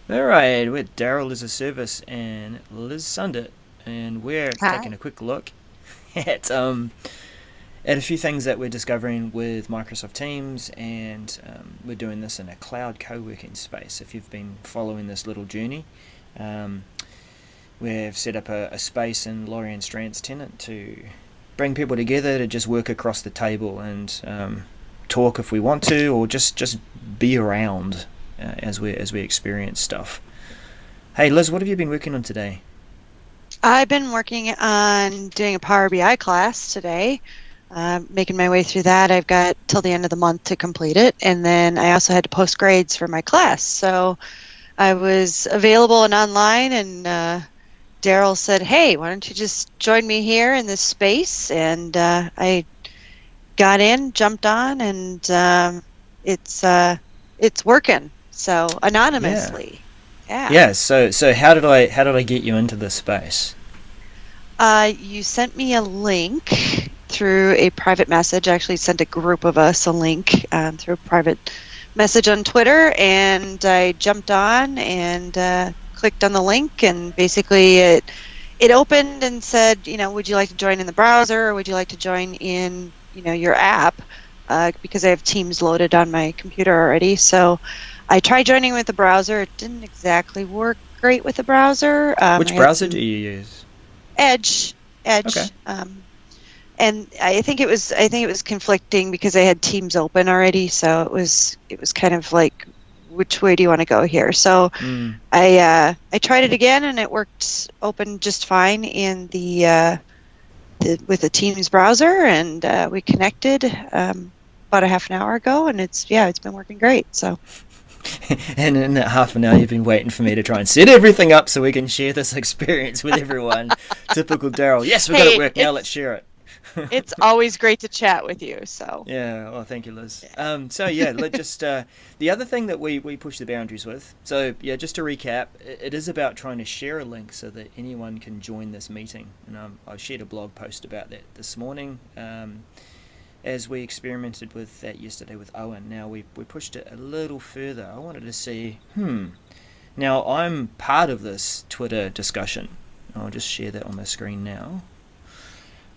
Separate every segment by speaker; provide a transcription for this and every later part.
Speaker 1: Alright, we're Daryl as a service and Liz Sundet, and we're taking
Speaker 2: Hi.
Speaker 1: a quick look at at a few things that we're discovering with Microsoft Teams, and we're doing this in a cloud co-working space. If you've been following this little journey, um, we've set up a space in Laurie and Strand's tenant to bring people together to just work across the table and talk if we want to, or just be around as we experience stuff. Hey Liz, what have you been working on today?
Speaker 2: I've been working on doing a Power BI class today, making my way through that. I've got till the end of the month to complete it, and then I also had to post grades for my class. So I was available and online, and Daryl said, "Hey, why don't you just join me here in this space?" And I got in, jumped on, and it's working. So
Speaker 1: Yeah.
Speaker 2: anonymously, yeah.
Speaker 1: Yeah, so how did I get you into this space?
Speaker 2: You sent me a link through a private message. I actually sent a group of us a link through a private message on Twitter, and I jumped on and clicked on the link, and basically it opened and said, would you like to join in the browser, or would you like to join in, your app? Because I have Teams loaded on my computer already. So I tried joining with the browser. It didn't exactly work great with the browser. I
Speaker 1: Which
Speaker 2: had
Speaker 1: browser do
Speaker 2: some
Speaker 1: you use?
Speaker 2: Edge,
Speaker 1: Okay.
Speaker 2: Edge, and I think it was conflicting because I had Teams open already. So it was kind of like, which way do you want to go here? So
Speaker 1: Mm.
Speaker 2: I tried it again, and it worked open just fine in with the Teams browser, and we connected about a half an hour ago, and it's been working great. So
Speaker 1: And in that half an hour, you've been waiting for me to try and set everything up so we can share this experience with everyone. Typical Daryl. Yes, we got it
Speaker 2: hey,
Speaker 1: work now. Let's share it.
Speaker 2: it's always great to chat with you. So
Speaker 1: Yeah, well, thank you, Liz.
Speaker 2: yeah.
Speaker 1: So yeah, let just the other thing that we push the boundaries with. So yeah, just to recap, it is about trying to share a link so that anyone can join this meeting. And I shared a blog post about that this morning. As we experimented with that yesterday with Owen. Now we pushed it a little further. I wanted to see, now I'm part of this Twitter discussion. I'll just share that on my screen now.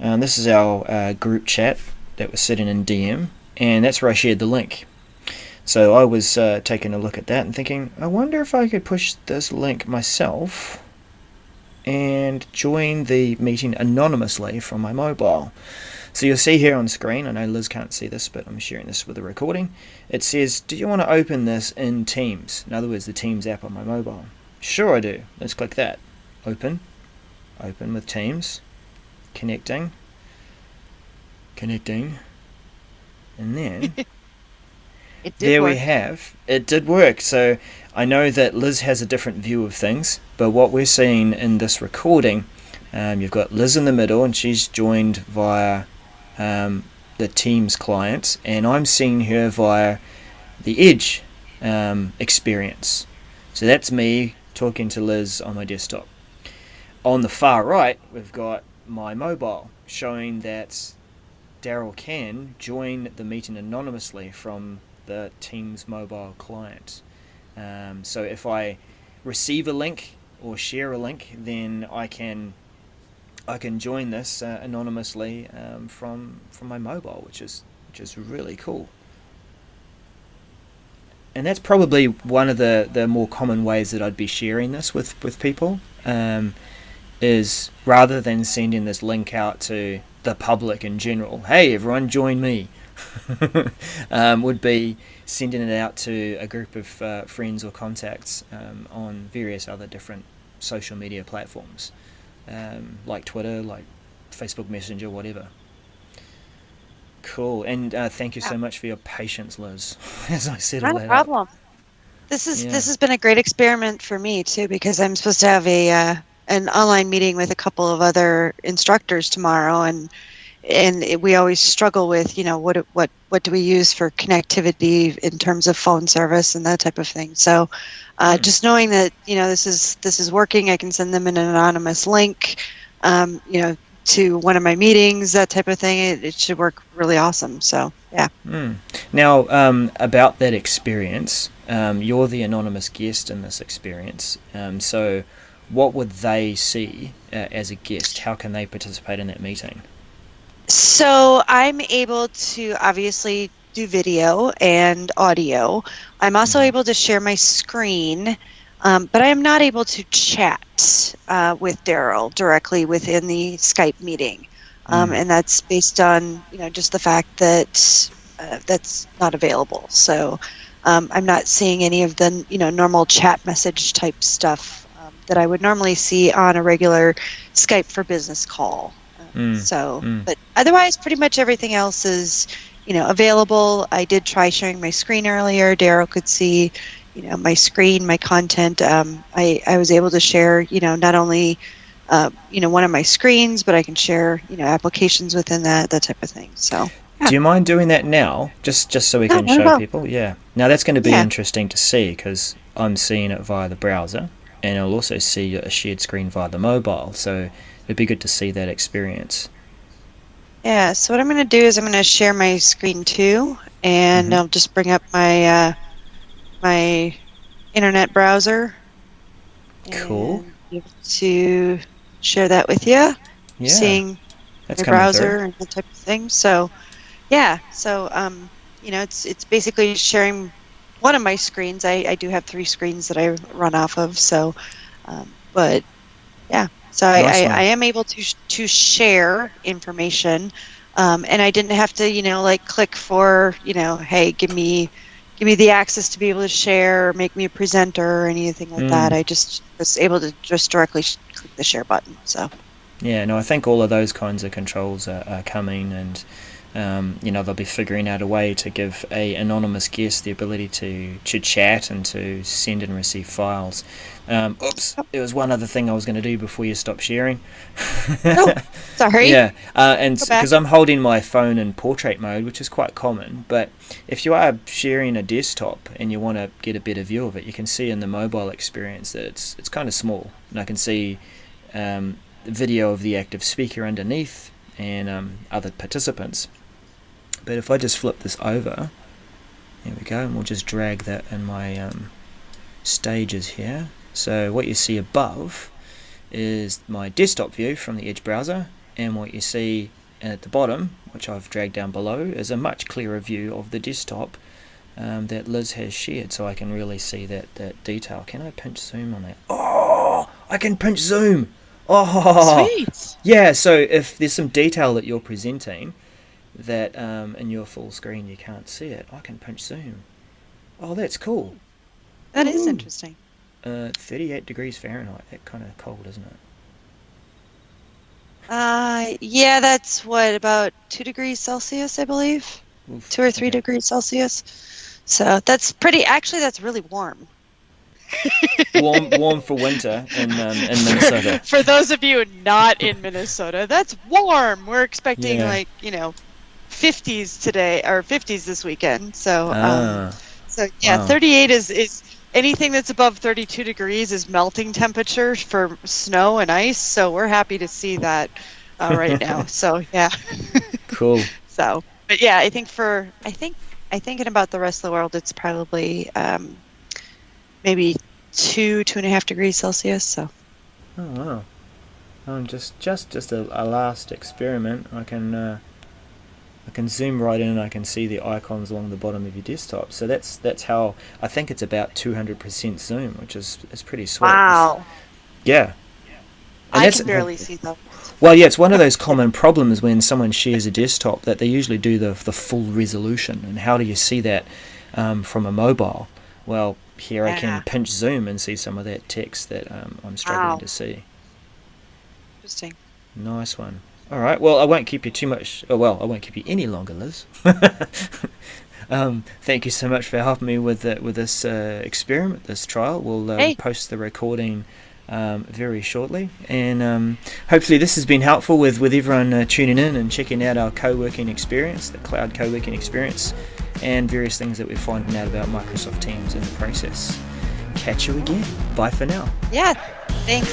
Speaker 1: This is our group chat that was sitting in DM, and that's where I shared the link. So I was taking a look at that and thinking, I wonder if I could push this link myself and join the meeting anonymously from my mobile. So you'll see here on screen, I know Liz can't see this, but I'm sharing this with a recording. It says, do you want to open this in Teams? In other words, the Teams app on my mobile. Sure I do. Let's click that. Open. Open with Teams. Connecting. Connecting. And then
Speaker 2: It did
Speaker 1: there we
Speaker 2: work.
Speaker 1: have. It did work. So I know that Liz has a different view of things, but what we're seeing in this recording, you've got Liz in the middle, and she's joined via the Teams client, and I'm seeing her via the Edge experience. So that's me talking to Liz on my desktop. On the far right, we've got my mobile showing that Daryl can join the meeting anonymously from the Teams mobile client. So if I receive a link or share a link, then I can join this anonymously from my mobile, which is really cool. And that's probably one of the more common ways that I'd be sharing this with people. Is rather than sending this link out to the public in general, hey everyone join me, would be sending it out to a group of friends or contacts on various other different social media platforms, like Twitter, like Facebook Messenger, whatever. Cool, and thank you
Speaker 2: Yeah,
Speaker 1: so much for your patience, Liz, as I set all
Speaker 2: not a
Speaker 1: that up.
Speaker 2: problem. This
Speaker 1: Yeah.
Speaker 2: has been a great experiment for me too, because I'm supposed to have a an online meeting with a couple of other instructors tomorrow, and we always struggle with, what do we use for connectivity in terms of phone service and that type of thing. So
Speaker 1: Mm.
Speaker 2: just knowing that, this is working, I can send them an anonymous link, to one of my meetings, that type of thing. It should work really awesome. So yeah.
Speaker 1: Mm. Now, about that experience, you're the anonymous guest in this experience. So what would they see as a guest? How can they participate in that meeting?
Speaker 2: So I'm able to obviously do video and audio. I'm also able to share my screen, but I am not able to chat with Daryl directly within the Skype meeting. And that's based on, just the fact that that's not available. So I'm not seeing any of the, normal chat message type stuff that I would normally see on a regular Skype for Business call. But otherwise, pretty much everything else is, available. I did try sharing my screen earlier. Daryl could see, my screen, my content. I was able to share, not only, one of my screens, but I can share, applications within that type of thing. So.
Speaker 1: Do you mind doing that now, just so we can show people? Yeah. Now that's going to be interesting to see because I'm seeing it via the browser, and I'll also see a shared screen via the mobile. So it'd be good to see that experience.
Speaker 2: Yeah. So what I'm going to do is I'm going to share my screen too, and I'll just bring up my my internet browser.
Speaker 1: Cool.
Speaker 2: And be able to share that with you.
Speaker 1: Yeah.
Speaker 2: Seeing
Speaker 1: that's
Speaker 2: your browser and that type of thing. So. Yeah, so it's basically sharing one of my screens. I do have 3 screens that I run off of. So, but yeah, so I am able to share information, and I didn't have to click for hey, give me the access to be able to share or make me a presenter or anything like that. I just was able to just directly click the share button. So
Speaker 1: yeah, no, I think all of those kinds of controls are coming, and they'll be figuring out a way to give a anonymous guest the ability to chat and to send and receive files. Oops, there was one other thing I was going to do before you stopped sharing.
Speaker 2: Oh, sorry.
Speaker 1: Yeah, and because I'm holding my phone in portrait mode, which is quite common, but if you are sharing a desktop and you want to get a better view of it, you can see in the mobile experience that it's kind of small, and I can see the video of the active speaker underneath and other participants. But if I just flip this over, there we go, and we'll just drag that in my stages here. So what you see above is my desktop view from the Edge browser, and what you see at the bottom, which I've dragged down below, is a much clearer view of the desktop that Liz has shared, so I can really see that detail. Can I pinch zoom on that? Oh, I can pinch zoom! Oh,
Speaker 2: sweet!
Speaker 1: Yeah, so if there's some detail that you're presenting that in your full screen you can't see it, I can pinch zoom. Oh, that's cool.
Speaker 2: That is interesting.
Speaker 1: 38 degrees Fahrenheit. That kind of cold, isn't it?
Speaker 2: Yeah, that's about 2 degrees Celsius, I believe. Oof, 2 or 3 degrees Celsius. So that's that's really warm.
Speaker 1: warm for winter in Minnesota.
Speaker 2: For those of you not in Minnesota, that's warm. We're expecting 50s today, or 50s this weekend. So, wow. 38 is anything that's above 32 degrees is melting temperature for snow and ice. So we're happy to see that right now. So yeah,
Speaker 1: cool.
Speaker 2: So, but yeah, I think in about the rest of the world, it's probably maybe 2.5 degrees Celsius. So.
Speaker 1: Oh wow. Just a last experiment. I can zoom right in and I can see the icons along the bottom of your desktop. So that's how I think it's about 200% zoom, which is pretty sweet.
Speaker 2: Wow.
Speaker 1: Yeah. And
Speaker 2: I can barely see them.
Speaker 1: Well, yeah, it's one of those common problems when someone shares a desktop that they usually do the full resolution. And how do you see that from a mobile? Well, here I can pinch zoom and see some of that text that I'm struggling to see.
Speaker 2: Interesting.
Speaker 1: Nice one. All right. Well, I won't keep you too much. I won't keep you any longer, Liz. Thank you so much for helping me with this experiment, this trial. We'll post the recording very shortly, and hopefully this has been helpful with everyone tuning in and checking out our co-working experience, the cloud co-working experience, and various things that we're finding out about Microsoft Teams in the process. Catch you again. Bye for now.
Speaker 2: Yeah. Thanks.